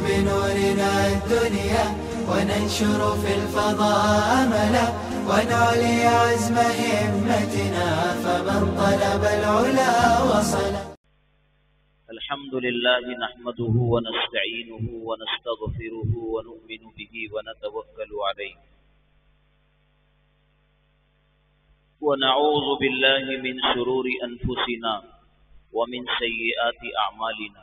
بنورنا الدنيا وننشر في الفضاء أملا ونعلي عزم همتنا فمن طلب العلا وصل. الحمد لله نحمده ونستعينه ونستغفره ونؤمن به ونتوكل عليه ونعوذ بالله من شرور أنفسنا ومن سيئات أعمالنا.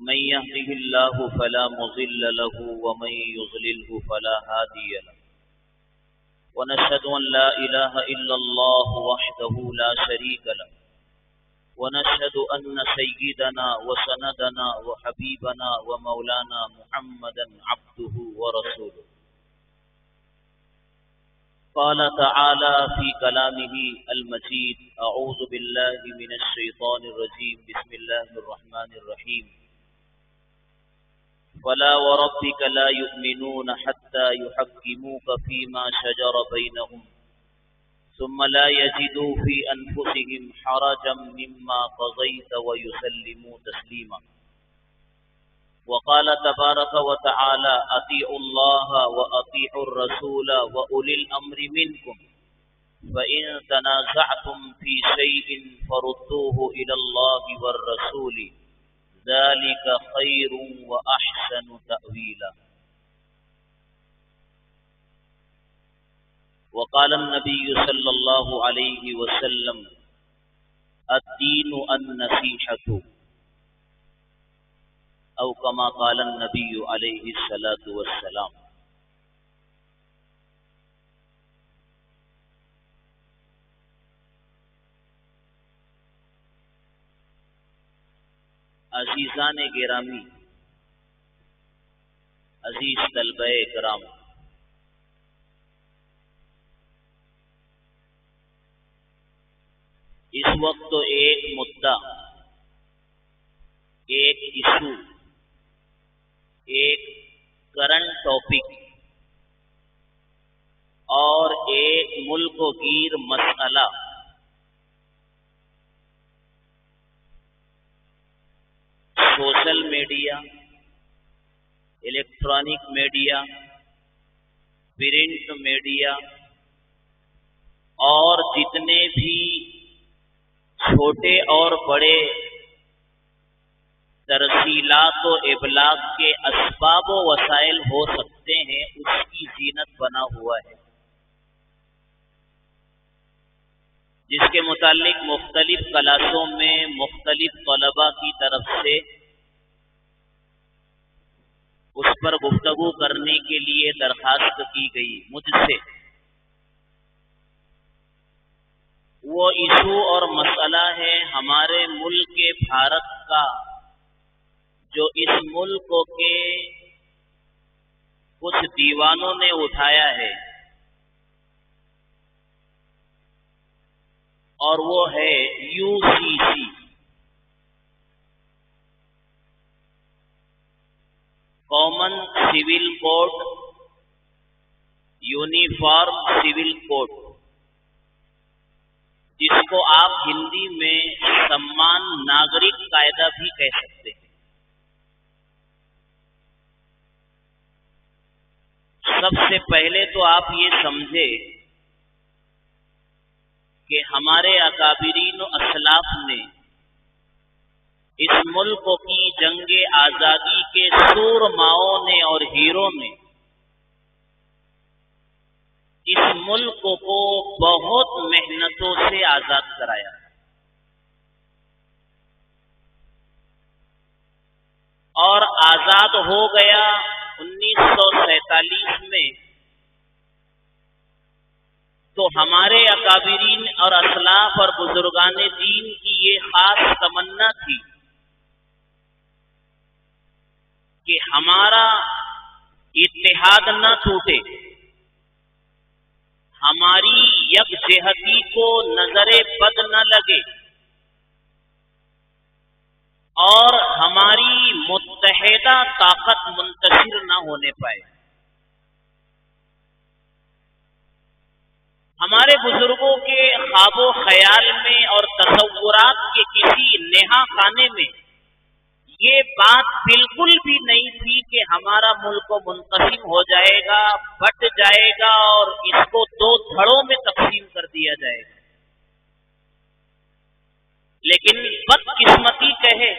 من يهده الله فلا مضل له ومن يضلله فلا هادي له. ونشهد أن لا إله إلا الله وحده لا شريك له. ونشهد أن سيدنا وسندنا وحبيبنا ومولانا محمدا عبده ورسوله. قال تعالى في كلامه المجيد: أعوذ بالله من الشيطان الرجيم. بسم الله الرحمن الرحيم. فلا وربك لا يؤمنون حتى يحكموك فيما شجر بينهم ثم لا يجدوا في أنفسهم حرجا مما قضيت ويسلموا تسليما. وقال تبارك وتعالى: أطيعوا الله وأطيعوا الرسول وأولي الأمر منكم فإن تنازعتم في شيء فردوه إلى الله والرسول ذلك خير وأحسن تأويلا. وقال النبي صلى الله عليه وسلم: الدين النصيحة، أو كما قال النبي عليه الصلاة والسلام. عزیزان گرامی، عزیز طلبہ کرام، اس وقت تو ایک مدعا، ایک ایشو، ایک کرنٹ ٹاپک اور ایک ملک گیر مسئلہ social media, electronic media, print media اور جتنے بھی چھوٹے اور بڑے ترسیلات و ابلاغ کے اسباب و وسائل ہو سکتے ہیں اس کی زینت بنا ہوا ہے، جس کے متعلق مختلف کلاسوں میں مختلف طلباء کی طرف سے اس پر گفتگو کرنے کے لیے درخواست کی گئی مجھ سے. وہ ایشو اور مسئلہ ہے ہمارے ملک بھارت کا، جو اس ملک کے کچھ دیوانوں نے اٹھایا ہے، اور وہ ہے UCC، common civil code, uniform civil code, جس کو آپ ہندی میں سمان ناگرک قاعدہ بھی کہہ سکتے ہیں. سب سے پہلے تو آپ یہ سمجھے کہ ہمارے اکابرین و اسلاف نے اس ملک کی جنگ آزادی کے سورماؤں نے اور ہیروں نے اس ملک کو بہت محنتوں سے آزاد کرایا، اور آزاد ہو گیا 1947 میں. تو ہمارے اکابرین اور اسلاف اور بزرگان دین کی یہ خاص تمنا تھی کہ ہمارا اتحاد نہ ٹوٹے، ہماری یکجہتی کو نظر بد نہ لگے، اور ہماری متحدہ طاقت منتشر نہ ہونے پائے. ہمارے بزرگوں کے خواب و خیال میں اور تصورات کے کسی نہا خانے میں یہ بات بالکل بھی نہیں تھی کہ ہمارا ملک منقسم ہو جائے گا، بٹ جائے گا اور اس کو دو دھڑوں میں تقسیم کر دیا جائے گا. لیکن بدقسمتی کہے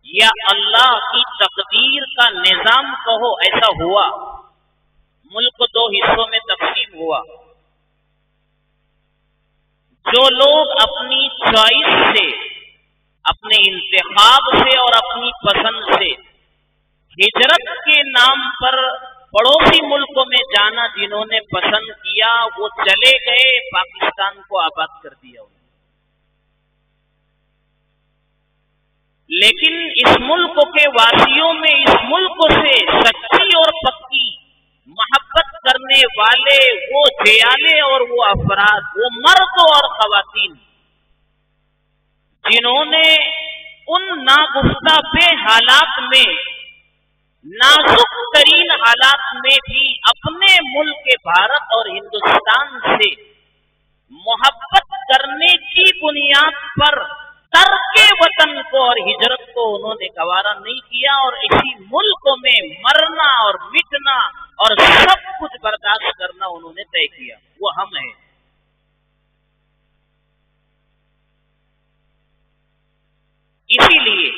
یا اللہ کی تقدیر کا نظام کہو، ایسا ہوا. ملک دو حصوں میں تقسیم ہوا. جو لوگ اپنی چوائس سے، اپنے انتخاب سے اور اپنی پسند سے ہجرت کے نام پر پڑوسی ملکوں میں جانا جنہوں نے پسند کیا، وہ چلے گئے، پاکستان کو آباد کر دیا. لیکن اس ملک کے واسیوں میں اس ملک سے سچی اور پکی محبت کرنے والے وہ جیالے اور وہ افراد، وہ مرد اور خواتین جنہوں نے ان ناگفتہ بے حالات میں، نازک ترین حالات میں بھی اپنے ملک بھارت اور ہندوستان سے محبت کرنے کی بنیاد پر ترک وطن کو اور ہجرت کو انہوں نے گوارا نہیں کیا، اور اسی ملک میں مرنا اور مٹنا اور سب کچھ برداشت کرنا انہوں نے طے کیا. وہ ہم ہیں. اسی لیے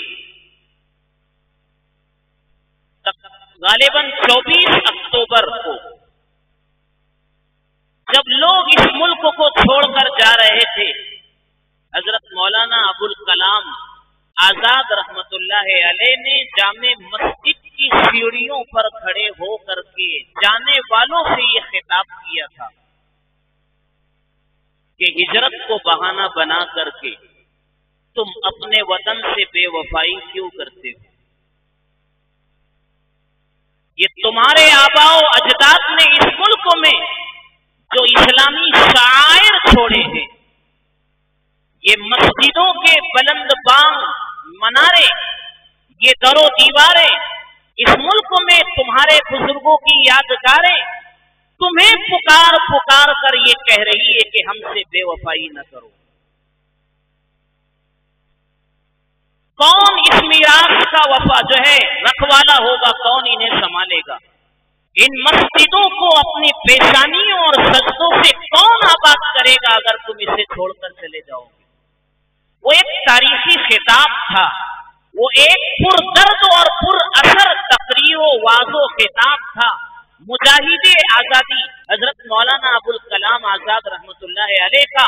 غالباً 24 اکتوبر کو جب لوگ اس ملک کو چھوڑ کر جا رہے تھے، حضرت مولانا ابوالکلام آزاد رحمت اللہ علیہ نے جامع مسجد کی سیڑھیوں پر کھڑے ہو کر کے جانے والوں سے یہ خطاب کیا تھا کہ ہجرت کو بہانہ بنا کر کے تم اپنے وطن سے بے وفائی کیوں کرتے ہو؟ یہ تمہارے آباء و اجداد نے اس ملک میں جو اسلامی شعائر چھوڑے ہیں، یہ مسجدوں کے بلند بانگ منارے، یہ در و دیواریں، اس ملک میں تمہارے بزرگوں کی یادگاریں تمہیں پکار پکار کر یہ کہہ رہی ہے کہ ہم سے بے وفائی نہ کرو. کون اس میراث کا وفا جو ہے رکھوالا ہوگا؟ کون انہیں سنبھالے گا؟ ان مسجدوں کو اپنی پیشانیوں اور سجدوں سے کون آباد کرے گا اگر تم اسے چھوڑ کر چلے جاؤ گے؟ وہ ایک تاریخی خطاب تھا، وہ ایک پر درد اور پر اثر تقریر و واضح خطاب تھا. مجاہد آزادی حضرت مولانا ابوالکلام آزاد رحمت اللہ علیہ کا،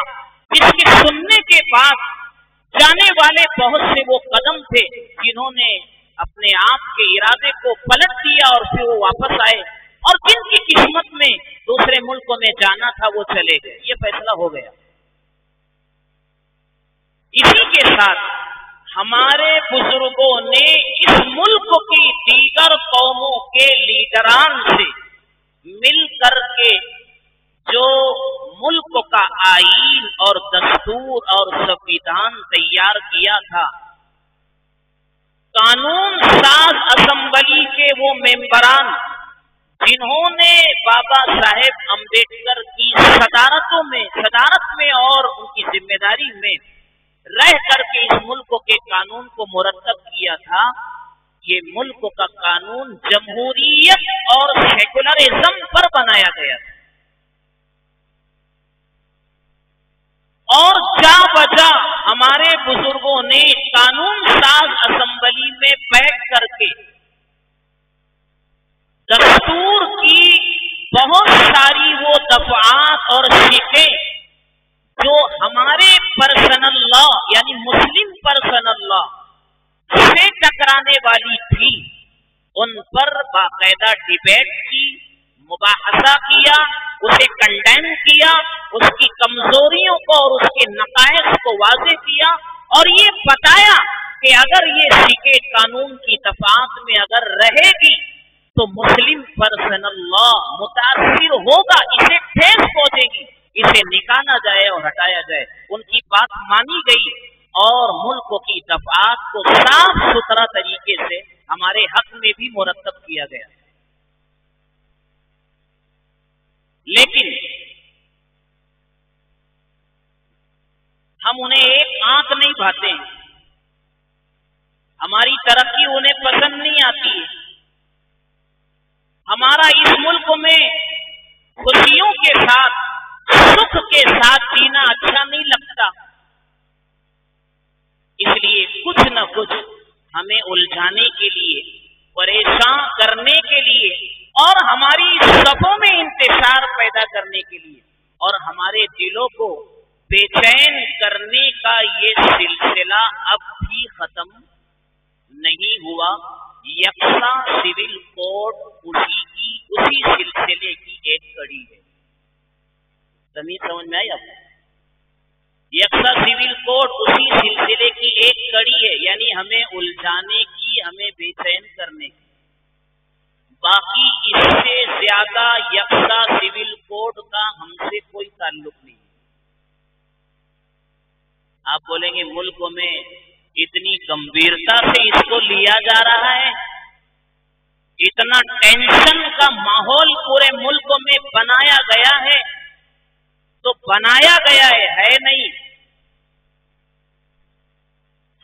جس کے سننے کے بعد جانے والے بہت سے وہ قدم تھے جنہوں نے اپنے آپ کے ارادے کو پلٹ دیا اور پھر وہ واپس آئے، اور جن کی قسمت میں دوسرے ملکوں میں جانا تھا وہ چلے گئے. یہ فیصلہ ہو گیا. اسی کے ساتھ ہمارے بزرگوں نے اس ملک کی دیگر قوموں کے لیڈران سے مل کر کے جو ملک کا آئین اور دستور اور سنویدھان تیار کیا تھا، قانون ساز اسمبلی کے وہ ممبران جنہوں نے بابا صاحب امبیڈکر کی صدارت میں اور ان کی ذمہ داری میں رہ کر کے اس ملک کے قانون کو مرتب کیا تھا، یہ ملک کا قانون جمہوریت اور سیکولرزم پر بنایا گیا تھا. اور جا بجا ہمارے بزرگوں نے قانون ساز اسمبلی میں بیٹھ کر کے دستور کی بہت ساری وہ دفعات اور شقیں جو ہمارے پرسنل لا یعنی مسلم پرسنل لا سے ٹکرانے والی تھی، ان پر باقاعدہ ڈیبیٹ کی، مباحثہ کیا، اسے کنڈیم کیا، اس کی کمزوریوں کو اور اس کے نقائص کو واضح کیا، اور یہ بتایا کہ اگر یہ سکے قانون کی دفعات میں اگر رہے گی تو مسلم پرسنل لا متاثر ہوگا، اسے ٹھیس پہنچے گی، اسے نکالا جائے اور ہٹایا جائے. ان کی بات مانی گئی اور ملک کی دفعات کو صاف ستھرا طریقے سے ہمارے حق میں بھی مرتب کیا گیا. لیکن ہم انہیں ایک آنکھ نہیں بھاتے ہیں، हमारी तरक्की उन्हें पसंद नहीं आती है, हमारा इस मुल्क में खुशियों के साथ सुख के साथ जीना अच्छा नहीं लगता। इसलिए कुछ न कुछ हमें उलझाने के लिए, परेशान करने के लिए और हमारी सफों में इंतशार पैदा करने के लिए और हमारे दिलों को बेचैन करने का ये सिलसिला अब भी खत्म नहीं हुआ। यक्सा सिविल कोड उसी सिलसिले की एक कड़ी है। समझ में आई आपको? यक्सा सिविल कोड उसी सिलसिले की एक कड़ी है, यानी हमें उलझाने की, हमें बेचैन करने की। बाकी इससे ज्यादा यक्सा सिविल कोड का हमसे कोई ताल्लुक नहीं। आप बोलेंगे मुल्क में इतनी गंभीरता से इसको लिया जा रहा है, इतना टेंशन का माहौल पूरे मुल्क में बनाया गया है, तो बनाया गया है नहीं।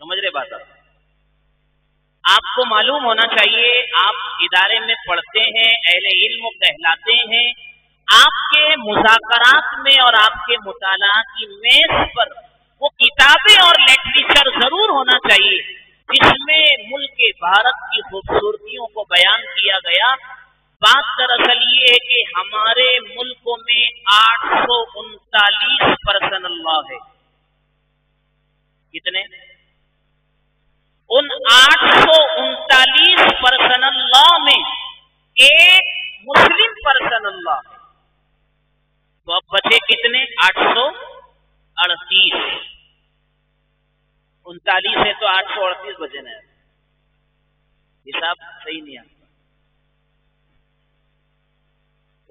समझ रहे बात आप? आपको मालूम होना चाहिए, आप इदारे में पढ़ते हैं, अहले इल्म कहलाते हैं, आपके मुज़ाकरात में और आपके मुताला की मेज पर वो किताबें और लिटरेचर जरूर होना चाहिए जिसमें मुल्क भारत की खूबसूरतियों को बयान किया गया। बात दरअसल ये है कि हमारे मुल्क में 839 पर्सनल्लाह है। कितने? उन 839 पर्सनल्लाह में एक मुस्लिम पर्सनल्लाह है। तो अब बचे कितने? 838। 39 है तो 838 बचे ना, हिसाब सही नहीं आता।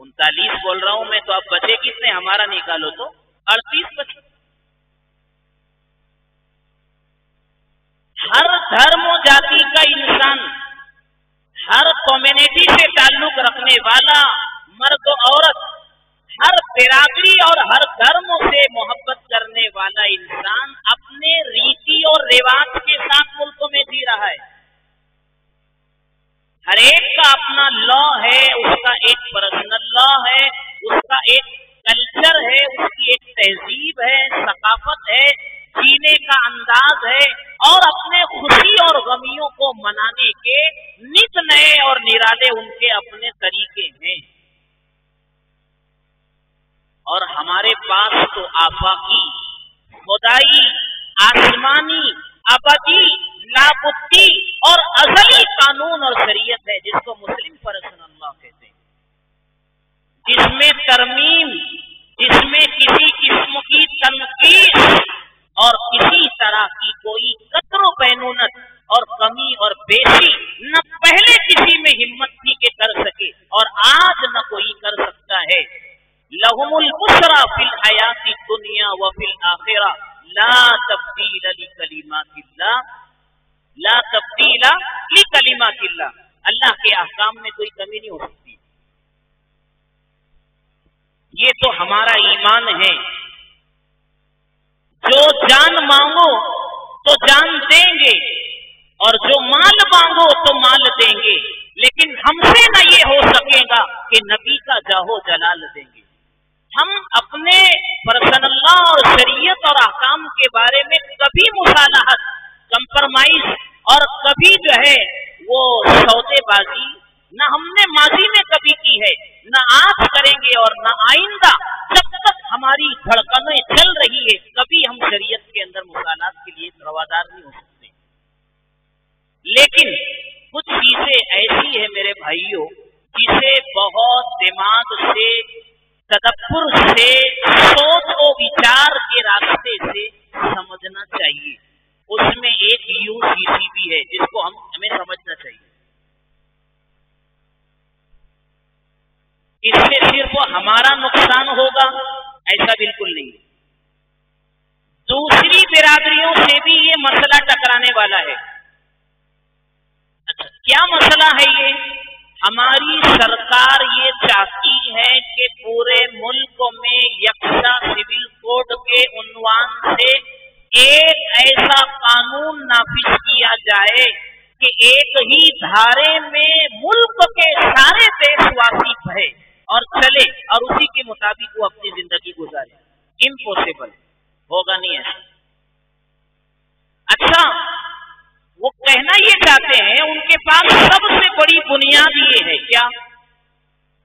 39 बोल रहा हूं मैं, तो अब बचे कितने? हमारा निकालो तो 38 बचे। हर धर्म और जाति का इंसान, हर कम्युनिटी से ताल्लुक रखने वाला मर्द औरत, हर बिरादरी और हर धर्म से मोहब्बत करने वाला इंसान अपने रीति और रिवाज के साथ मुल्क में जी रहा है। हर एक का अपना लॉ है, उसका एक पर्सनल लॉ है, उसका एक कल्चर है, उसकी एक तहजीब है, सकाफत है, जीने का अंदाज है और अपने खुशी और गमियों को मनाने के नित नए और निराले उनके अपने तरीके हैं। और हमारे पास तो आफाकी, खुदाई, आसमानी, अबदी, लाबुद्दी और अज़ली कानून और शरीयत है जिसको मुस्लिम पर्सनल्लाह कहते हैं, जिसमें तरमीम, जिसमें किसी किस्म की तनकीस और किसी तरह की कोई कतरो बैनूनत और कमी और बेसी न पहले किसी में हिम्मत थी कि कर सके और आज न कोई कर सकता है। लहुमुल बुशरा फिल हयाती दुनिया व फिल आखिरा ला तब्दील लिकलिमातिल्लाह, ला तब्दील लिकलिमातिल्लाह। अल्लाह के अहकाम में कोई कमी नहीं हो सकती। ये तो हमारा ईमान है। जो जान मांगो तो जान देंगे और जो माल मांगो तो माल देंगे, लेकिन हमसे न ये हो सकेगा कि नबी का जाहो जलाल देंगे। हम अपने पर्सनल्लाह और शरीयत और अहकाम के बारे में कभी मुसालहत, कंप्रोमाइज और कभी जो है वो सौदेबाजी न हमने माजी में कभी की है, न आज करेंगे और न आइंदा। जब तक हमारी धड़कनें चल रही है कभी हम शरीयत के अंदर मुसालहत के लिए रवादार नहीं हो सकते। लेकिन कुछ चीजें ऐसी है मेरे भाइयों जिसे बहुत दिमाग से, तदब्बुर से, सोच और विचार के रास्ते से समझना चाहिए। उसमें एक यूसीसी भी है जिसको हमें समझना चाहिए। इससे सिर्फ हमारा नुकसान होगा ऐसा बिल्कुल नहीं, दूसरी बिरादरियों से भी ये मसला टकराने वाला है। अच्छा, क्या मसला है ये? हमारी सरकार ये चाहती है कि पूरे मुल्क में यक्सा सिविल कोड के उन्वान से एक ऐसा कानून नाफिज किया जाए कि एक ही धारे में मुल्क के सारे देशवासी बहे और चले और उसी के मुताबिक वो अपनी जिंदगी गुजारे। इम्पॉसिबल, होगा नहीं ऐसा। अच्छा, वो कहना ये चाहते हैं, उनके पास सबसे बड़ी बुनियाद ये है क्या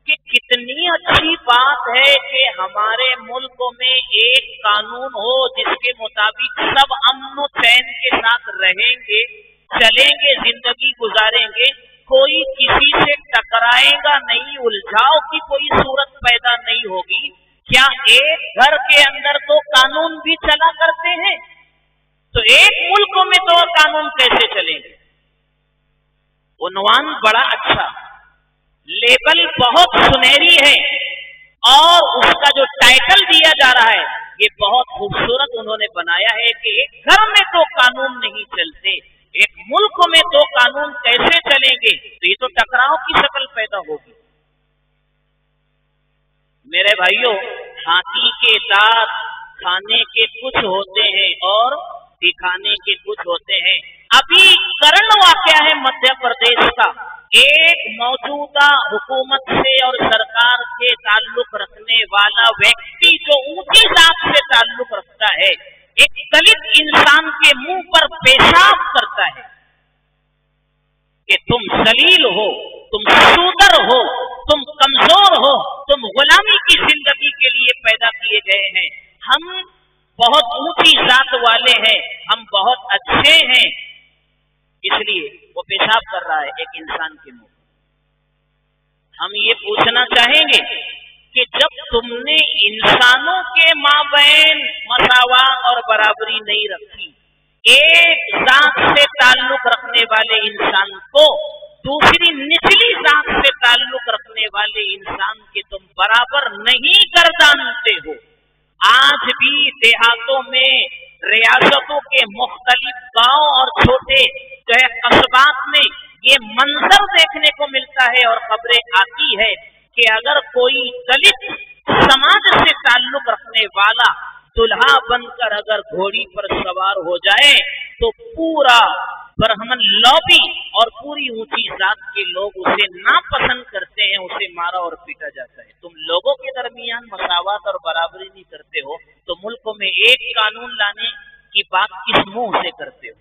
कि कितनी अच्छी बात है कि हमारे मुल्क में एक कानून हो जिसके मुताबिक सब अमन चैन के साथ रहेंगे, चलेंगे, जिंदगी गुजारेंगे, कोई किसी से टकराएगा नहीं, उलझाव की कोई सूरत पैदा नहीं होगी। क्या एक घर के अंदर तो कानून भी चला करते हैं, तो एक मुल्क में तो कानून कैसे चलेंगे? उन्वान बड़ा अच्छा, लेबल बहुत सुनहरी है और उसका जो टाइटल दिया जा रहा है ये बहुत खूबसूरत उन्होंने बनाया है कि एक घर में तो कानून नहीं चलते, एक मुल्क में तो कानून कैसे चलेंगे? तो ये तो टकराव की शक्ल पैदा होगी। मेरे भाइयों, हाथी के दांत खाने के कुछ होते हैं और दिखाने के कुछ होते हैं। अभी करंट वाकया है मध्य प्रदेश का, एक मौजूदा हुकूमत से और सरकार से ताल्लुक रखने वाला व्यक्ति जो ऊंची जात से ताल्लुक रखता है, एक दलित इंसान के मुंह पर पेशाब करता है कि तुम जलील हो, तुम शूदर हो, तुम कमजोर हो, तुम गुलामी की जिंदगी के लिए पैदा किए गए हैं, हम बहुत ऊंची जात वाले हैं, हम बहुत अच्छे हैं। इसलिए वो पेशाब कर रहा है एक इंसान के मुंह। हम ये पूछना चाहेंगे कि जब तुमने इंसानों के माबैन मसावात और बराबरी नहीं रखी, एक जात से ताल्लुक रखने वाले इंसान को दूसरी निचली जात से ताल्लुक रखने वाले इंसान के तुम बराबर नहीं गर्दानते हो। आज भी देहातों में, रियासतों के मुख्तलिफ गांव और छोटे जो है कस्बात में ये मंजर देखने को मिलता है और खबरें आती है कि अगर कोई दलित समाज से ताल्लुक रखने वाला दुल्हा बनकर अगर घोड़ी पर सवार हो जाए तो पूरा ब्राह्मण लॉबी और पूरी ऊंची जात के लोग उसे नापसंद करते हैं, उसे मारा और पीटा जाता है। तुम लोगों के दरमियान मसावत और बराबरी नहीं करते हो तो मुल्क में एक कानून लाने की बात किस मुंह से करते हो?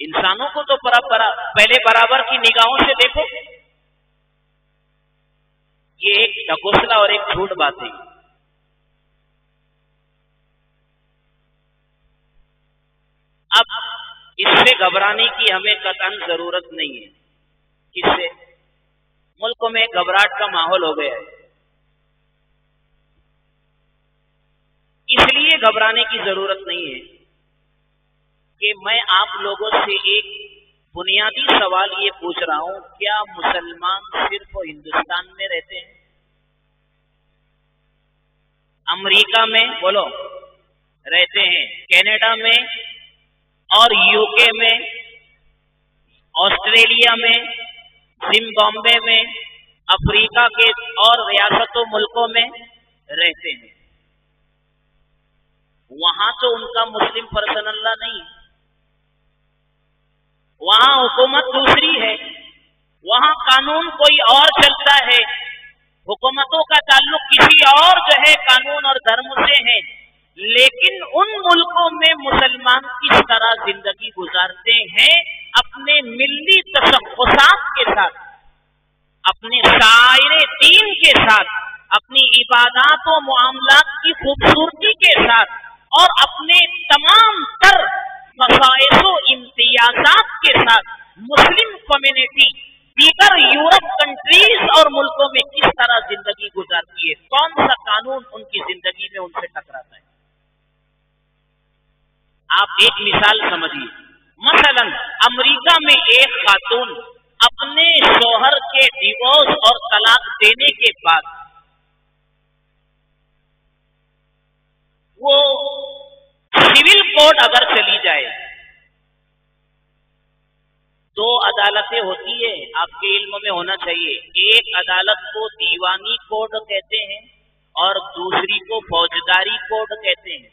इंसानों को तो पहले बराबर की निगाहों से देखो। ये एक ढकोसला और एक झूठ बात है। अब इससे घबराने की हमें कतई जरूरत नहीं है। किससे? मुल्क में घबराहट का माहौल हो गया है, इसलिए घबराने की जरूरत नहीं है कि मैं आप लोगों से एक बुनियादी सवाल ये पूछ रहा हूं, क्या मुसलमान सिर्फ हिंदुस्तान में रहते हैं? अमेरिका में बोलो रहते हैं, कनाडा में और यूके में, ऑस्ट्रेलिया में, जिम्बाब्वे में, अफ्रीका के और रियासतों मुल्कों में रहते हैं। वहां तो उनका मुस्लिम पर्सनल लॉ नहीं, वहां हुकूमत दूसरी है, वहां कानून कोई और चलता है, हुकूमतों का ताल्लुक किसी और जो है कानून और धर्म से है। लेकिन उन मुल्कों में मुसलमान किस तरह जिंदगी गुजारते हैं? अपने मिल्ली तशख्खुसात के साथ, अपने शायरे दीन के साथ, अपनी इबादत व मुआमलात की खूबसूरती के साथ और अपने तमाम तर मसाइल व इम्तियाजात के साथ मुस्लिम कम्युनिटी दीगर यूरोप कंट्रीज और मुल्कों में किस तरह जिंदगी गुजारती है? कौन सा कानून उनकी जिंदगी में उनसे टकराता है? आप एक मिसाल समझिए। मसलन अमेरिका में एक खातून अपने शौहर के डिवोर्स और तलाक देने के बाद वो सिविल कोर्ट अगर चली जाए, दो अदालतें होती है, आपके इल्म में होना चाहिए। एक अदालत को दीवानी कोर्ट कहते हैं और दूसरी को फौजदारी कोर्ट कहते हैं।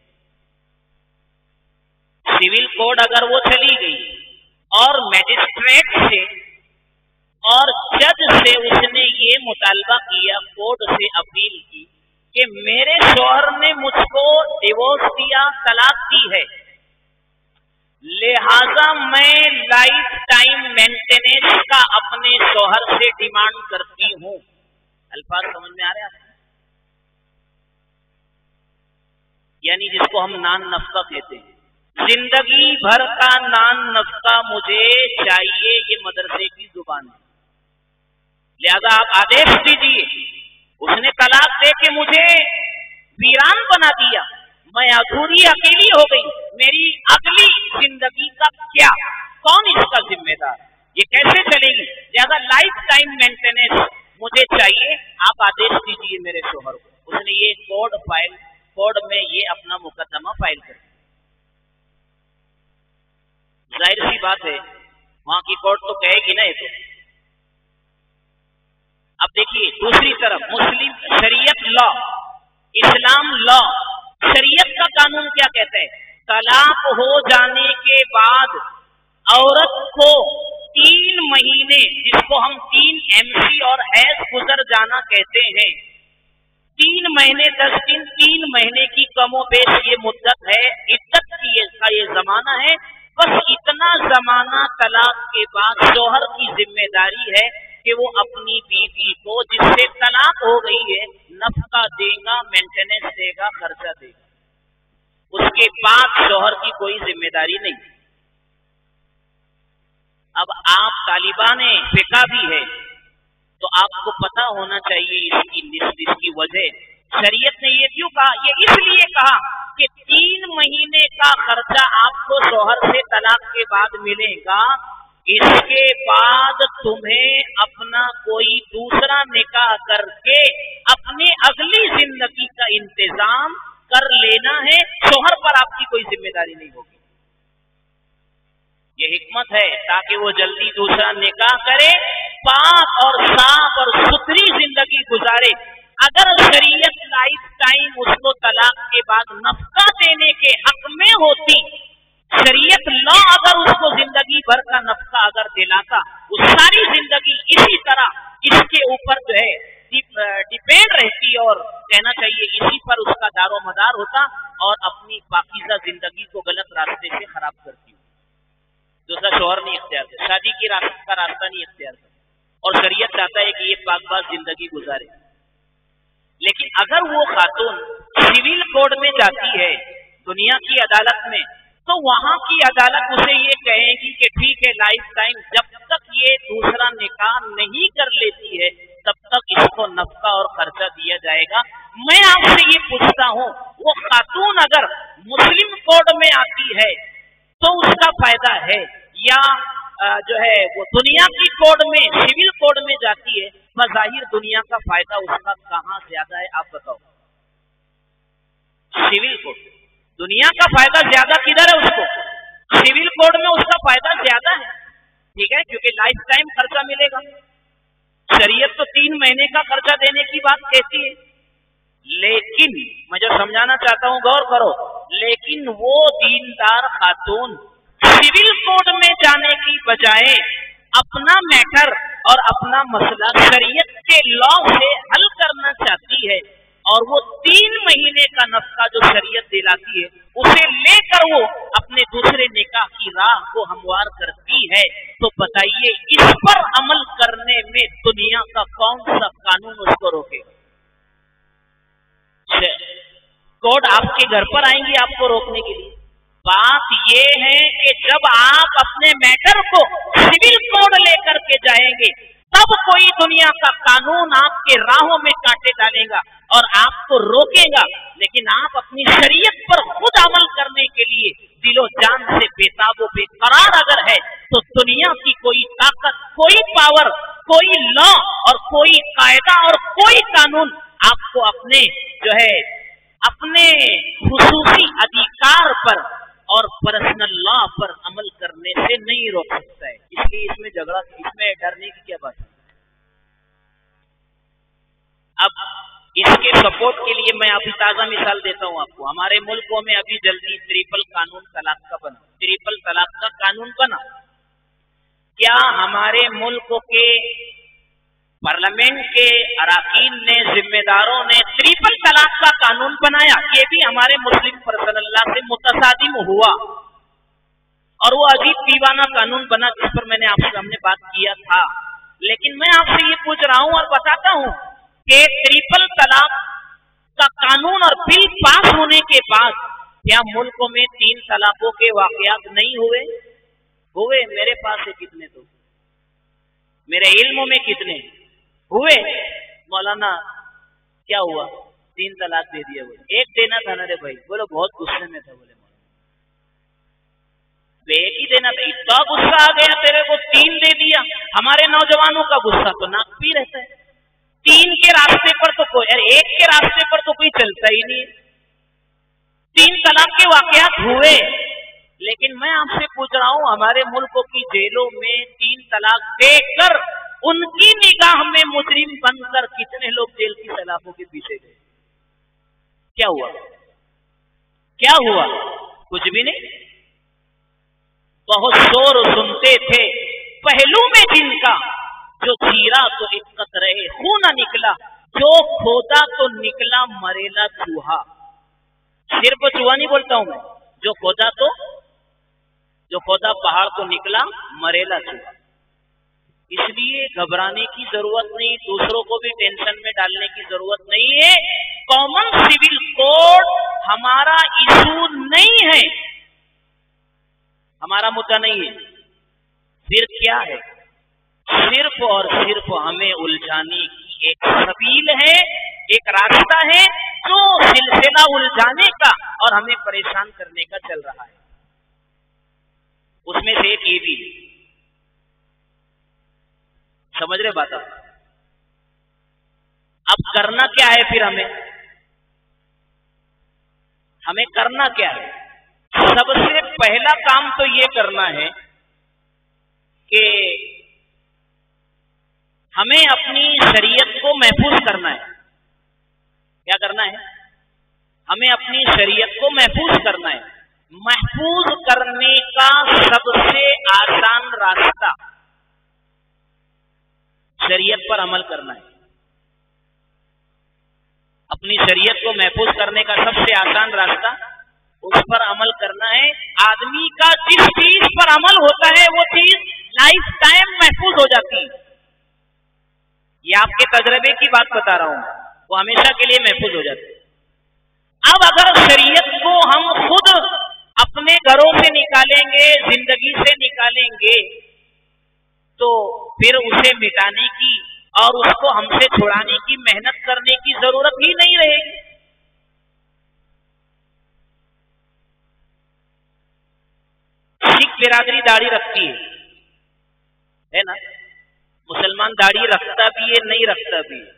सिविल कोड अगर वो चली गई और मैजिस्ट्रेट से और जज से उसने ये मुतालबा किया, कोर्ट से अपील की कि मेरे शौहर ने मुझको डिवोर्स दिया, तलाक दी है, लिहाजा मैं लाइफ टाइम मेंटेनेंस का अपने शौहर से डिमांड करती हूं। अल्फाज समझ में आ रहे हैं? यानी जिसको हम नान नफ्का कहते हैं, जिंदगी भर का नान नफ्का मुझे चाहिए, ये मदरसे की जुबान है। लिहाजा आप आदेश दीजिए। उसने तलाक दे के मुझे वीरान बना दिया, मैं अधूरी अकेली हो गई, मेरी अगली जिंदगी का क्या, कौन इसका जिम्मेदार, ये कैसे चलेगी? लिहाजा लाइफ टाइम मेंटेनेंस मुझे चाहिए, आप आदेश दीजिए मेरे शोहर को। उसने ये कोर्ट में ये अपना मुकदमा फाइल कर दिया। जाहिर सी बात है वहां की कोर्ट तो कहेगी ना ये तो। अब देखिए दूसरी तरफ मुस्लिम शरीयत लॉ, इस्लाम लॉ, शरीयत का कानून क्या कहता है? तलाक हो जाने के बाद औरत को 3 महीने, जिसको हम 3 MC और हैज गुजर जाना कहते हैं, 3 महीने 10 दिन, 3 महीने की कमोबेश ये मुद्दत है, इद्दत की इसका ये जमाना है। बस इतना जमाना तलाक के बाद शौहर की जिम्मेदारी है कि वो अपनी बीवी को जिससे तलाक हो गई है नफका देगा, मेंटेनेंस देगा, खर्चा देगा। उसके बाद शौहर की कोई जिम्मेदारी नहीं। अब आप तालिबान फिका भी है तो आपको पता होना चाहिए इसकी वजह। शरीयत ने ये क्यों कहा? ये इसलिए कहा कि 3 महीने का खर्चा आपको शौहर से तलाक के बाद मिलेगा, इसके बाद तुम्हें अपना कोई दूसरा निकाह करके अपनी अगली जिंदगी का इंतजाम कर लेना है, शौहर पर आपकी कोई जिम्मेदारी नहीं होगी। ये हिकमत है ताकि वो जल्दी दूसरा निकाह करे, पाक और साफ और सुथरी जिंदगी गुजारे। अगर शरीयत लाइफ टाइम उसको तलाक के बाद नफका देने के हक में होती, शरीयत लॉ अगर उसको जिंदगी भर का नफका अगर दिलाता, वो सारी जिंदगी इसी तरह इसके ऊपर जो है डिपेंड रहती और कहना चाहिए इसी पर उसका दारो मदार होता और अपनी पाकीज़ा जिंदगी को गलत रास्ते से खराब करती। दूसरा शौहर नहीं इख्तियार कर, शादी की का रास्ता नहीं इख्तियार कर, और शरीयत चाहता है कि ये पाकबाज जिंदगी गुजारे। लेकिन अगर वो खातून सिविल कोर्ट में जाती है, दुनिया की अदालत में, तो वहां की अदालत उसे ये कहेगी कि ठीक है लाइफ टाइम जब तक ये दूसरा निकाह नहीं कर लेती है तब तक इसको नफका और खर्चा दिया जाएगा। मैं आपसे ये पूछता हूँ, वो खातून अगर मुस्लिम कोर्ट में आती है तो उसका फायदा है, या जो है वो दुनिया की कोर्ट में सिविल कोर्ट में जाती है, बज़ाहिर दुनिया का फायदा उसका कहाँ ज्यादा है आप बताओ? सिविल कोर्ट, दुनिया का फायदा ज्यादा किधर है उसको? सिविल कोर्ट में उसका फायदा ज्यादा है, ठीक है, क्योंकि लाइफ टाइम खर्चा मिलेगा। शरीयत तो 3 महीने का खर्चा देने की बात कहती है, लेकिन मैं जो समझाना चाहता हूं गौर करो, लेकिन वो दीनदार खातून सिविल कोर्ट में जाने की बजाय अपना मैटर और अपना मसला शरीयत के लॉ से हल करना चाहती है, और वो 3 महीने का नफका जो शरीयत दिलाती है उसे लेकर वो अपने दूसरे निकाह की राह को हमवार करती है, तो बताइए इस पर अमल करने में दुनिया का कौन सा कानून उसको रोकेगा? कोर्ट आपके घर पर आएंगी आपको रोकने के लिए। बात ये है कि जब आप अपने मैटर को सिविल कोर्ट लेकर के जाएंगे तब कोई दुनिया का कानून आपके राहों में कांटे डालेगा और आपको रोकेगा, लेकिन आप अपनी शरीयत पर खुद अमल करने के लिए दिलो जान से बेताबो बेकरार अगर है तो दुनिया की कोई ताकत, कोई पावर, कोई लॉ और कोई कायदा और कोई कानून आपको अपने जो है अपने खुसूसी अधिकार पर और पर्सनल लॉ पर अमल करने से नहीं रोक सकता है। इसलिए इसमें झगड़ा, इसमें डरने की क्या बात है? अब इसके सपोर्ट के लिए मैं अभी ताजा मिसाल देता हूं आपको। हमारे मुल्कों में अभी जल्दी ट्रिपल तलाक का कानून बना। क्या हमारे मुल्क के पार्लियामेंट के अराकीन ने, जिम्मेदारों ने ट्रिपल तलाक का कानून बनाया? ये भी हमारे मुस्लिम पर्सनल लॉ से मुतसादिम हुआ और वो अजीब दीवाना कानून बना जिस पर मैंने आपके सामने बात किया था। लेकिन मैं आपसे ये पूछ रहा हूं और बताता हूं कि ट्रिपल तलाक का कानून और बिल पास होने के बाद क्या मुल्कों में 3 तलाकों के वाकयात नहीं हुए? मेरे पास है कितने, तो मेरे इल्म में कितने हुए? मौलाना क्या हुआ? 3 तलाक दे दिया। बोले 1 देना था ना रे भाई। बोलो बहुत गुस्से में था। बोले एक ही देना था। इतना गुस्सा आ गया तेरे को, 3 दे दिया। हमारे नौजवानों का गुस्सा तो नाक पी रहता है। 3 के रास्ते पर तो कोई, 1 के रास्ते पर तो कोई चलता ही नहीं। 3 तलाक के वाकयात हुए। लेकिन मैं आपसे पूछ रहा हूं, हमारे मुल्कों की जेलों में 3 तलाक देकर उनकी निगाह में मुजरिम बनकर कितने लोग जेल की सलाखों के पीछे गए? क्या हुआ? क्या हुआ? कुछ भी नहीं। बहुत शोर सुनते थे पहलू में जिनका, जो चीरा तो इक्कत रहे खून निकला, जो खोदा तो निकला मरेला चूहा। सिर्फ चूहा नहीं बोलता हूं मैं, जो खोदा पहाड़ तो निकला मरेला चूहा। इसलिए घबराने की जरूरत नहीं, दूसरों को भी टेंशन में डालने की जरूरत नहीं है। कॉमन सिविल कोड हमारा इशू नहीं है, हमारा मुद्दा नहीं है। फिर क्या है? सिर्फ और सिर्फ हमें उलझाने की एक सबील है, एक रास्ता है जो सिलसिला उलझाने का और हमें परेशान करने का चल रहा है। उसमें से एक ये भी है। समझ रहे बात आप? अब करना क्या है फिर? हमें करना क्या है? सबसे पहला काम तो ये करना है कि हमें अपनी शरीयत को महफूज करना है। क्या करना है? हमें अपनी शरीयत को महफूज करना है। महफूज करने का सबसे आसान रास्ता शरीयत पर अमल करना है। अपनी शरीयत को महफूज करने का सबसे आसान रास्ता उस पर अमल करना है। आदमी का जिस चीज पर अमल होता है वो चीज लाइफ टाइम महफूज हो जाती है। ये आपके तजर्बे की बात बता रहा हूं, वो हमेशा के लिए महफूज हो जाती है। अब अगर शरीयत को हम खुद अपने घरों से निकालेंगे, जिंदगी से निकालेंगे, तो फिर उसे मिटाने की और उसको हमसे छुड़ाने की मेहनत करने की जरूरत ही नहीं रहेगी। सिख बिरादरी दाढ़ी रखती है ना? मुसलमान दाढ़ी रखता भी है, नहीं रखता भी है।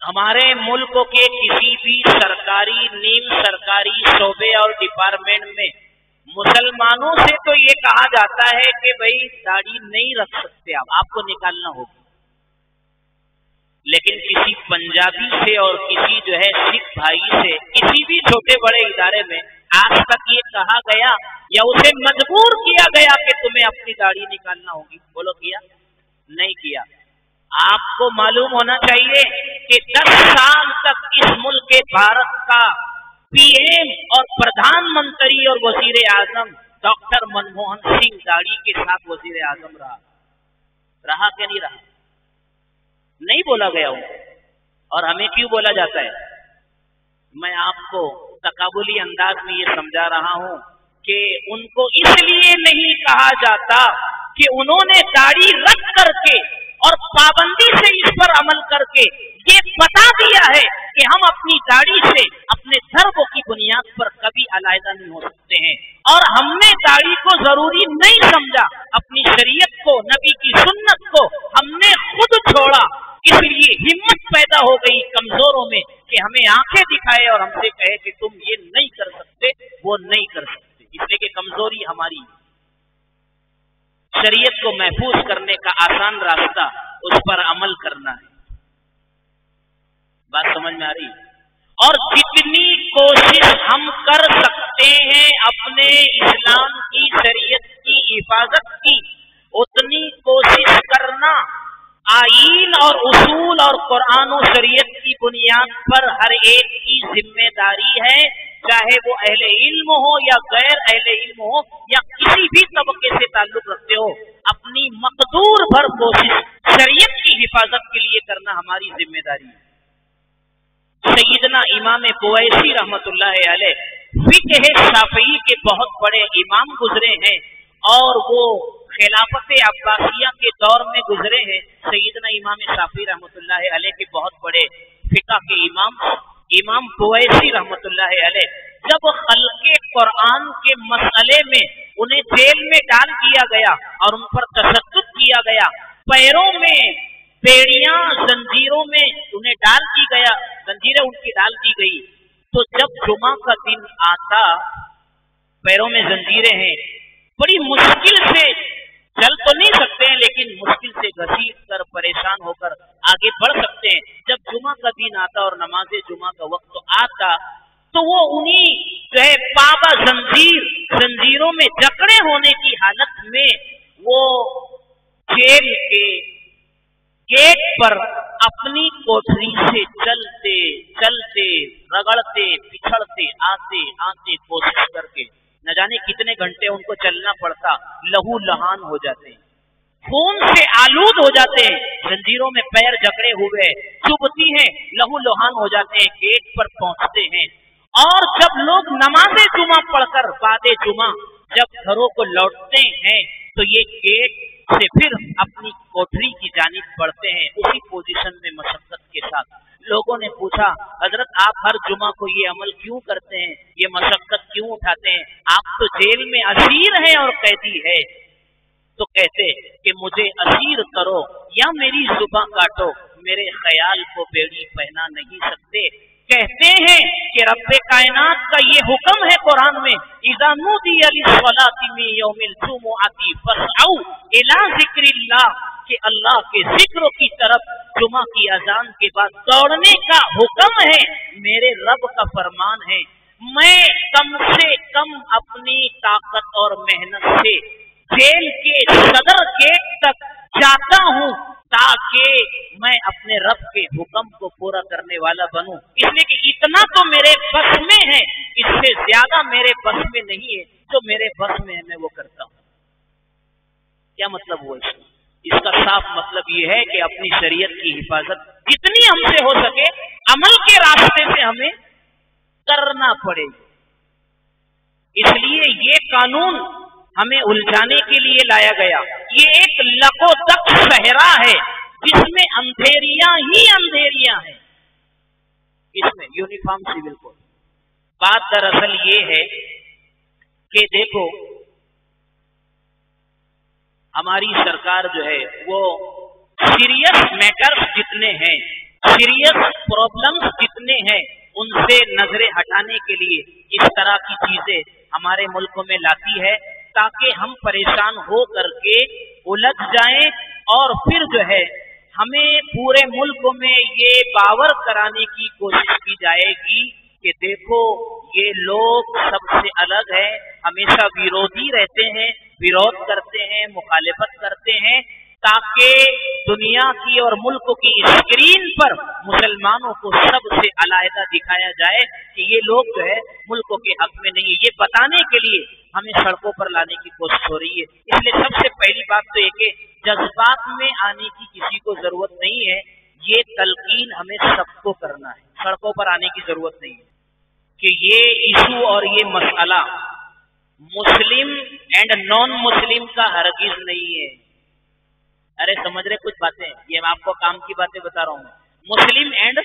हमारे मुल्क के किसी भी सरकारी, नीम सरकारी शोबे और डिपार्टमेंट में मुसलमानों से तो ये कहा जाता है कि भाई दाढ़ी नहीं रख सकते आपको निकालना होगी। लेकिन किसी पंजाबी से और किसी सिख भाई से किसी भी छोटे बड़े इदारे में आज तक ये कहा गया या उसे मजबूर किया गया कि तुम्हें अपनी दाढ़ी निकालना होगी? बोलो किया? नहीं किया। आपको मालूम होना चाहिए कि 10 साल तक इस मुल्क के भारत का पीएम और प्रधानमंत्री और वजीर आजम डॉक्टर मनमोहन सिंह दाढ़ी के साथ वजीर आजम रहा क्या नहीं रहा? नहीं बोला गया हूं। और हमें क्यों बोला जाता है? मैं आपको तकाबुली अंदाज में ये समझा रहा हूं कि उनको इसलिए नहीं कहा जाता कि उन्होंने दाढ़ी रख करके और पाबंदी से इस पर अमल करके ये बता दिया है कि हम अपनी दाढ़ी से अपने धर्म की बुनियाद पर कभी अलहदा नहीं हो सकते हैं। और हमने दाढ़ी को जरूरी नहीं समझा, अपनी शरीयत को, नबी की सुन्नत को हमने खुद छोड़ा। इसलिए हिम्मत पैदा हो गई कमजोरों में कि हमें आंखें दिखाए और हमसे कहे कि तुम ये नहीं कर सकते, वो नहीं कर सकते। इसलिए कि कमजोरी हमारी। शरीयत को महफूज करने का आसान रास्ता उस पर अमल करना है। बात समझ में आ रही? और जितनी कोशिश हम कर सकते हैं अपने इस्लाम की शरीयत की हिफाजत की, उतनी कोशिश करना आईन और उसूल और कुरान और शरीयत की बुनियाद पर हर एक की जिम्मेदारी है, चाहे वो अहले इल्म हो या गैर अहले इल्म हो या किसी भी तबके से ताल्लुक रखते हो। अपनी मकदूर भर कोशिश शरीयत की हिफाजत के लिए करना हमारी जिम्मेदारी है। सैयदना इमाम कुवैसी रहमतुल्लाह अलैह फिक़्ह शाफ़िई के बहुत बड़े इमाम गुजरे हैं और वो खिलाफत अब्बासिया के दौर में गुजरे हैं। सैयदना इमाम शाफ़िई रहमतुल्लाह अलैह के बहुत बड़े फिक़्ह के इमाम कुवैसी रहमतुल्लाह अलैह जब खल्क़े कुरान के मसले में उन्हें जेल में डाल दिया गया और उन पर तशद्दुद किया गया, पैरों में बेड़ियां जंजीरों में उन्हें डाल दी गया, जंजीरें उनकी डाल दी गई, तो जब जुमा का दिन आता, पैरों में जंजीरें हैं, बड़ी मुश्किल से चल तो नहीं सकते हैं लेकिन मुश्किल से घसीट कर परेशान होकर आगे बढ़ सकते हैं। जब जुमा का दिन आता और नमाज जुमा का वक्त आता तो वो उन्हीं जो है पाबा जंजीरों में जकड़े होने की हालत में वो जेल के गेट पर अपनी कोठरी से चलते चलते रगड़ते पिछड़ते आते आते कोशिश करके न जाने कितने घंटे उनको चलना पड़ता, लहू लहान हो जाते हैं, खून से आलूद हो जाते हैं, जंजीरों में पैर जकड़े हुए चुभती हैं, लहू लहान हो जाते हैं, गेट पर पहुंचते हैं। और जब लोग नमाज़े जुमा पढ़कर बादे जुमा जब घरों को लौटते हैं तो ये गेट से फिर अपनी कोठरी की जानिब बढ़ते हैं, उसी पोजीशन में मशक्कत के साथ। लोगों ने पूछा, हजरत आप हर जुमा को ये अमल क्यों करते हैं, ये मशक्कत क्यों उठाते हैं, आप तो जेल में असीर हैं और कैदी है। तो कहते कि मुझे असीर करो या मेरी जुबां काटो, मेरे ख्याल को बेड़ी पहना नहीं सकते। कहते हैं कि रब्बे कायनात का ये हुक्म है कुरान में, इज़ा नूदिया लिस्सलाति मिन यौमिल जुमुअति फस्अऊ इला ज़िक्रिल्लाह, कि अल्लाह के जिक्र की तरफ जुमा की अजान के बाद दौड़ने का हुक्म है, मेरे रब का फरमान है। मैं कम से कम अपनी ताकत और मेहनत से जेल के सदर गेट तक जाता हूँ ताकि मैं अपने रब के हुक्म को पूरा करने वाला बनूं, इसलिए कि इतना तो मेरे बस में है, इससे ज्यादा मेरे बस में नहीं है, जो मेरे बस में है मैं वो करता हूं। क्या मतलब हुआ इसका? इसका साफ मतलब ये है कि अपनी शरीयत की हिफाजत जितनी हमसे हो सके अमल के रास्ते से हमें करना पड़ेगा। इसलिए ये कानून हमें उलझाने के लिए लाया गया। ये एक लकोदक सहरा है जिसमें अंधेरियां ही अंधेरियां हैं। इसमें यूनिफॉर्म सिविल कोड। बात दरअसल ये है कि देखो, हमारी सरकार जो है वो सीरियस मैटर्स जितने हैं, सीरियस प्रॉब्लम्स जितने हैं, उनसे नजरें हटाने के लिए इस तरह की चीजें हमारे मुल्क में लाती है ताकि हम परेशान हो करके उलझ जाएं और फिर जो है हमें पूरे मुल्क में ये बावर कराने की कोशिश की जाएगी कि देखो ये लोग सबसे अलग है, हमेशा विरोधी रहते हैं, विरोध करते हैं, मुखालिफत करते हैं, ताकि दुनिया की और मुल्क की स्क्रीन पर मुसलमानों को सबसे अलग दिखाया जाए कि ये लोग जो है मुल्क के हक में नहीं है। ये बताने के लिए हमें सड़कों पर लाने की कोशिश हो रही है। इसलिए सबसे पहली बात तो एक है, जज्बात में आने की किसी को जरूरत नहीं है, ये तलकीन हमें सबको करना है, सड़कों पर आने की जरूरत नहीं है कि ये इशू और ये मसला मुस्लिम एंड नॉन मुस्लिम का हरगिज नहीं है। अरे समझ रहे कुछ बातें, ये मैं आपको काम की बातें बता रहा हूँ। मुस्लिम एंड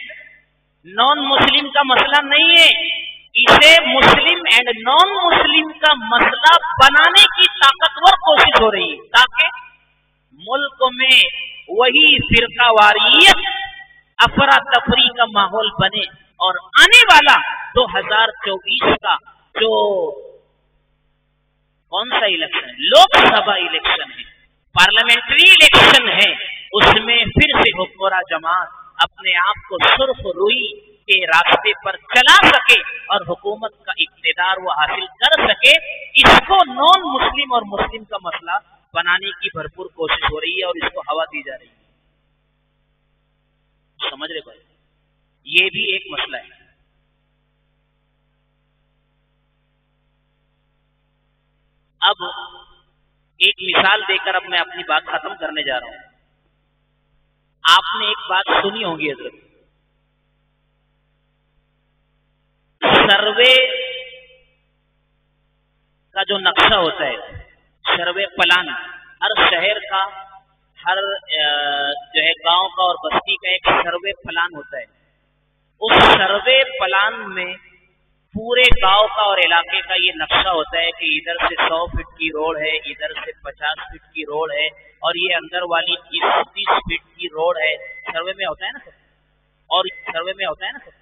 नॉन मुस्लिम का मसला नहीं है, इसे मुस्लिम एंड नॉन मुस्लिम का मसला बनाने की ताकतवर कोशिश हो रही है ताकि मुल्क में वही फिरकावारियत, अफरा तफरी का माहौल बने और आने वाला 2024 का जो कौन सा इलेक्शन है, लोकसभा इलेक्शन है, पार्लियामेंट्री इलेक्शन है, उसमें फिर से हुक्मरान जमात अपने आप को सुर्ख रुई के रास्ते पर चला सके और हुकूमत का इक़्तिदार वो हासिल कर सके, इसको नॉन मुस्लिम और मुस्लिम का मसला बनाने की भरपूर कोशिश हो रही है और इसको हवा दी जा रही है। समझ रहे भाई, ये भी एक मसला है। अब एक मिसाल देकर अब मैं अपनी बात खत्म करने जा रहा हूं। आपने एक बात सुनी होगी हजरत, सर्वे का जो नक्शा होता है, सर्वे प्लान, हर शहर का, हर जो है गांव का और बस्ती का एक सर्वे प्लान होता है। उस सर्वे प्लान में पूरे गांव का और इलाके का ये नक्शा होता है कि इधर से 100 फीट की रोड है, इधर से 50 फीट की रोड है और ये अंदर वाली 30 फीट की रोड है। सर्वे में होता है ना सब, और सर्वे में होता है ना सब,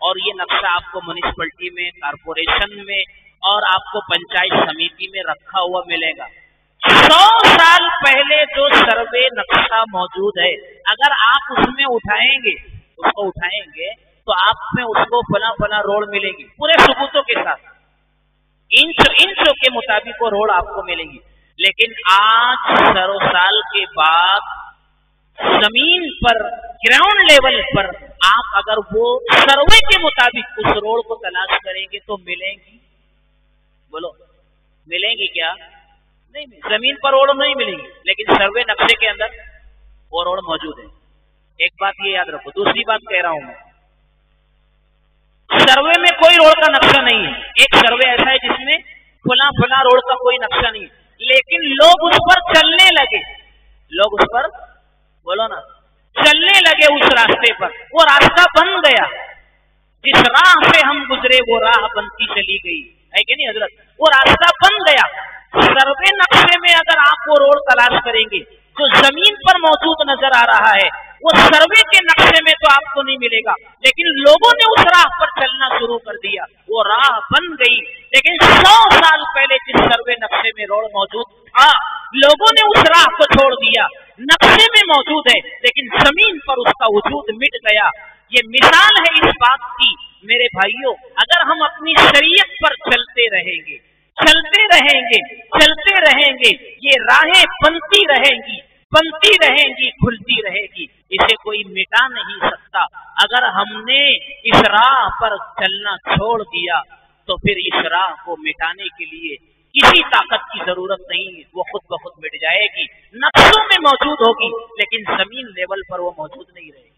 और ये नक्शा आपको म्युनिसिपैलिटी में, कारपोरेशन में और आपको पंचायत समिति में रखा हुआ मिलेगा। 100 साल पहले जो सर्वे नक्शा मौजूद है, अगर आप उसमें उसको उठाएंगे तो आप में उसको फला रोड मिलेगी पूरे सबूतों के साथ, इंचों के मुताबिक वो रोड आपको मिलेगी। लेकिन आज 100 साल के बाद जमीन पर, ग्राउंड लेवल पर आप अगर वो सर्वे के मुताबिक उस रोड को तलाश करेंगे तो मिलेंगी? बोलो, मिलेंगी क्या? नहीं, जमीन पर रोड नहीं मिलेंगी, लेकिन सर्वे नक्शे के अंदर वो रोड मौजूद है। एक बात ये याद रखो। दूसरी बात कह रहा हूं मैं, सर्वे में कोई रोड का नक्शा नहीं है। एक सर्वे ऐसा है जिसमें फला रोड का कोई नक्शा नहीं है, लेकिन लोग उस पर चलने लगे, लोग उस पर, बोलो ना, चलने लगे उस रास्ते पर। वो रास्ता बन गया, जिस राह से हम गुजरे वो राह बनती चली गई, है कि नहीं हजरत? वो रास्ता बन गया। सर्वे नक्शे में अगर आप वो रोड तलाश करेंगे जो जमीन पर मौजूद नजर आ रहा है, वो सर्वे के नक्शे में तो आपको नहीं मिलेगा, लेकिन लोगों ने उस राह पर चलना शुरू कर दिया, वो राह बन गई। लेकिन 100 साल पहले जिस सर्वे नक्शे में रोड मौजूद था, लोगों ने उस राह को छोड़ दिया। नक्शे में मौजूद है लेकिन जमीन पर उसका वजूद मिट गया। ये मिसाल है इस बात की मेरे भाइयों, अगर हम अपनी शरीयत पर चलते रहेंगे, ये राहें बनती रहेंगी, खुलती रहेगी, इसे कोई मिटा नहीं सकता। अगर हमने इस राह पर चलना छोड़ दिया तो फिर इस राह को मिटाने के लिए किसी ताकत की जरूरत नहीं है, वो खुद ब खुद मिट जाएगी। नक्शों में मौजूद होगी लेकिन जमीन लेवल पर वो मौजूद नहीं रहेगी।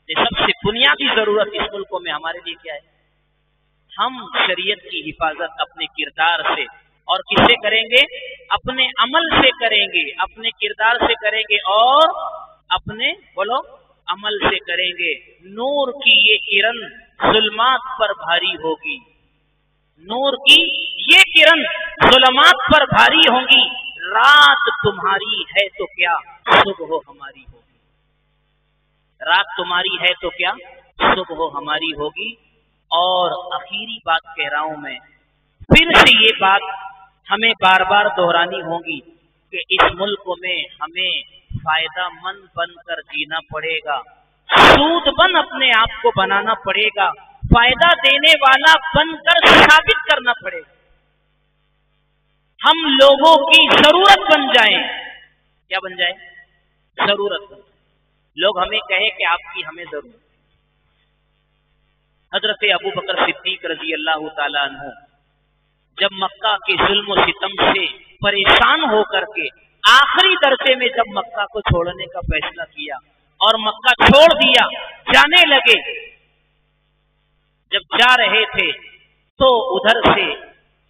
ये सबसे बुनियादी जरूरत इस मुल्कों में हमारे लिए क्या है? हम शरीयत की हिफाजत अपने किरदार से, और किससे करेंगे? अपने अमल से करेंगे, अपने किरदार से करेंगे और अपने, बोलो, अमल से करेंगे। नूर की ये किरण जुल्मात पर भारी होगी, नूर की ये किरण जुल्मात पर भारी होगी। रात तुम्हारी है तो क्या सुबह हमारी होगी, रात तुम्हारी है तो क्या सुबह हमारी होगी। और आखिरी बात कह रहा हूं मैं, फिर से ये बात हमें बार बार दोहरानी होगी कि इस मुल्क में हमें फायदा मंद बनकर जीना पड़ेगा, सूद बन अपने आप को बनाना पड़ेगा, फायदा देने वाला बनकर साबित करना पड़ेगा। हम लोगों की जरूरत बन जाएं। क्या बन जाए? जरूरत बन। लोग हमें कहे कि आपकी हमें जरूरत। हजरत अबू बकर सिद्दीक रजी अल्लाह ताला अन्हु जब मक्का के जुल्म और सितम से परेशान होकर के आखिरी दर्जे में जब मक्का को छोड़ने का फैसला किया और मक्का छोड़ दिया, जाने लगे, जब जा रहे थे तो उधर से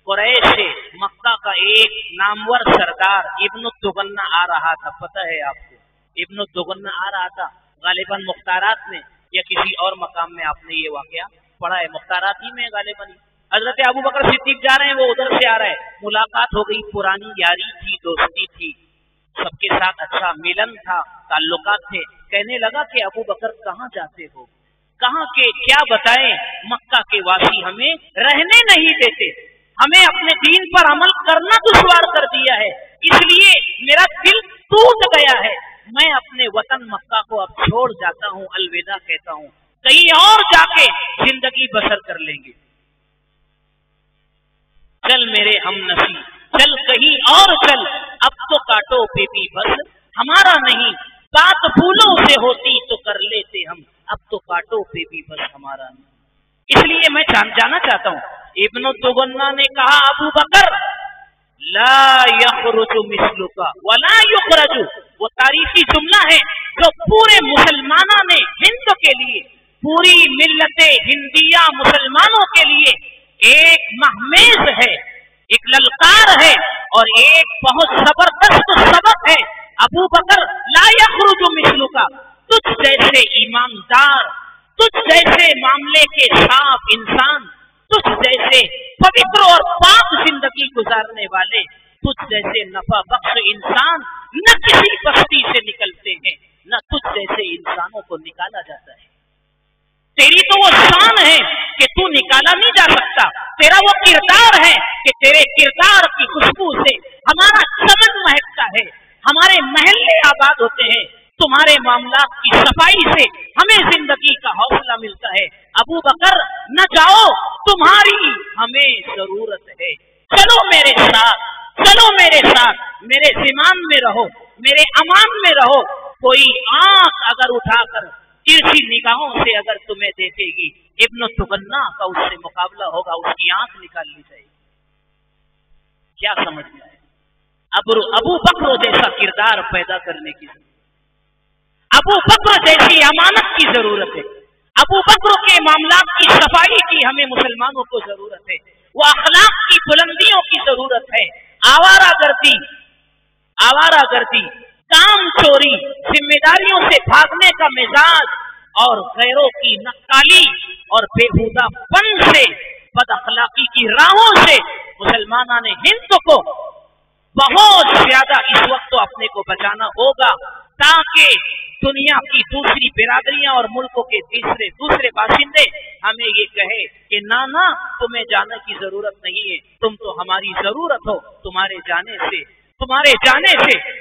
कुरैश से मक्का का एक नामवर सरदार इब्न दुगन्ना आ रहा था। पता है आपको, इब्न दुगन्ना आ रहा था। गालिबन मुख्तारात में या किसी और मकाम में आपने ये वाकया पढ़ा है, मुख्तारात ही में गालिबन। हजरत अबू बकर सिद्दीक जा रहे हैं, वो उधर से आ रहे हैं, मुलाकात हो गई, पुरानी यारी थी, दोस्ती थी, सबके साथ अच्छा मिलन था, ताल्लुकात थे। कहने लगा कि अबू बकर कहाँ जाते हो, कहाँ के, क्या बताएं, मक्का के वासी हमें रहने नहीं देते, हमें अपने दीन पर अमल करना दुश्वार कर दिया है, इसलिए मेरा दिल टूट गया है, میں اپنے وطن مکہ کو اب چھوڑ جاتا ہوں، الوداع کہتا ہوں، کہیں اور جا کے زندگی بسر کر لیں گے۔ چل میرے ہم نسی، چل کہیں اور چل، اب تو کاٹو پہ بھی بس ہمارا نہیں، بات پھولوں سے ہوتی تو کر لیتے ہم، اب تو کاٹو پہ بھی بس ہمارا نہیں۔ اس لیے میں جانا چاہتا ہوں، ابن تغنہ نے کہا ابو بکر لا یخرج مثلک ولا یخرج، وہ تاریخی جملہ ہے جو پورے مسلمانوں نے ہند کے لیے، پوری ملت ہندیہ مسلمانوں کے لیے ایک مہمیز ہے، ایک للکار ہے اور ایک بہت زبردست سبق ہے۔ ابو بکر لا یخرج مثلک، تجھ جیسے ایماندار، تجھ جیسے معاملے کے صاف انسان، تجھ جیسے پوتر اور پاک زندگی گزارنے والے، تجھ جیسے نفع بخش انسان نہ کسی بستی سے نکلتے ہیں، نہ تجھ جیسے انسانوں کو نکالا جاتا ہے۔ تیری تو وہ شان ہے کہ تو نکالا نہیں جا سکتا، تیرا وہ کردار ہے کہ تیرے کردار کی خوشبو سے ہمارا چمن مہکتا ہے، ہمارے محلے آباد ہوتے ہیں، تمہارے معاملات کی صفائی سے ہمیں زندگی کا حوصلہ ملتا ہے۔ ابو بکر نہ جاؤ، تمہاری ہمیں ضرورت ہے، چلو میرے ساتھ، چلو میرے ساتھ، میرے زمان میں رہو، میرے امان میں رہو۔ کوئی آنکھ اگر اٹھا کر ترچھی نگاہوں سے اگر تمہیں دیکھے گی، ابن تغنہ کا اس سے مقابلہ ہوگا، اس کی آنکھ نکال لی جائے گی۔ کیا سمجھ میں آئے؟ ابو بکر جیسا کردار پیدا کرنے کی ضرورت، ابو بکر جیسی امانت کی ضرورت ہے، ابو بکر کے معاملات کی صفائی کی ہمیں مسلمانوں کو ضرورت ہے، وہ اخلاق کی بلندیوں کی ضرورت ہے۔ آوارہ گردی، کام چوری، ذمہ داریوں سے بھاگنے کا مزاج اور غیروں کی نقالی اور بےہودہ پن سے، بد اخلاقی کی راہوں سے مسلمانوں نے ہند کو بہت زیادہ اس وقت تو اپنے کو بچانا ہوگا، تاکہ دنیا کی دوسری برادریاں اور ملکوں کے دوسرے باشندے ہمیں یہ کہے کہ نانا تمہیں جانے کی ضرورت نہیں ہے، تم تو ہماری ضرورت ہو، تمہارے جانے سے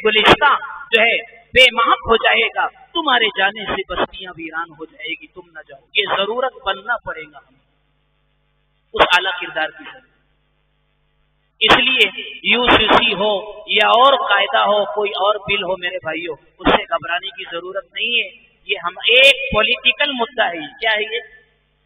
گلستان جو ہے بے محک ہو جائے گا، تمہارے جانے سے بستیاں ویران ہو جائے گی، تم نہ جاؤ، یہ ضرورت بننا پڑے گا ہمیں اس اعلیٰ کردار کی ضرورت۔ اس لیے UCC ہو یا اور قاعدہ ہو، کوئی اور بل ہو میرے بھائیوں، اس سے گھبرانے کی ضرورت نہیں ہے۔ یہ ہم ایک پولیٹیکل مدعا ہے، کیا ہے یہ؟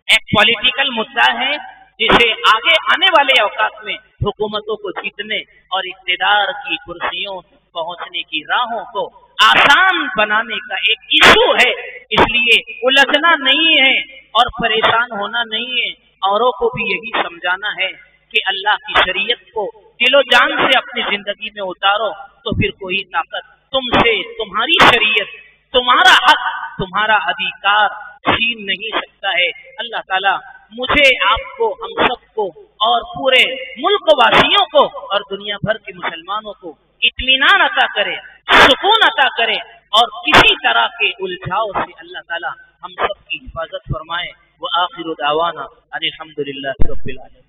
ایک پولیٹیکل مدعا ہے جسے آگے آنے والے اوقات میں حکومتوں کو جیتنے اور اقتدار کی کرسیوں پہنچنے کی راہوں کو آسان بنانے کا ایک ایشو ہے۔ اس لیے الجھنا نہیں ہے اور پریشان ہونا نہیں ہے، اوروں کو بھی یہی سمجھانا ہے کہ اللہ کی شریعت کو دل و جان سے اپنی زندگی میں اتارو، تو پھر کوئی طاقت تم سے تمہاری شریعت، تمہارا حق، تمہارا ادھیکار چھین نہیں سکتا ہے۔ اللہ تعالیٰ مجھے، آپ کو، ہم سب کو اور پورے ملک واسیوں کو اور دنیا بھر کے مسلمانوں کو اطمینان عطا کرے، سکون عطا کرے، اور کسی طرح کے الجھاؤ سے اللہ تعالیٰ ہم سب کی حفاظت فرمائے۔ وآخر دعوانا ان الحمد للہ رب العالمین۔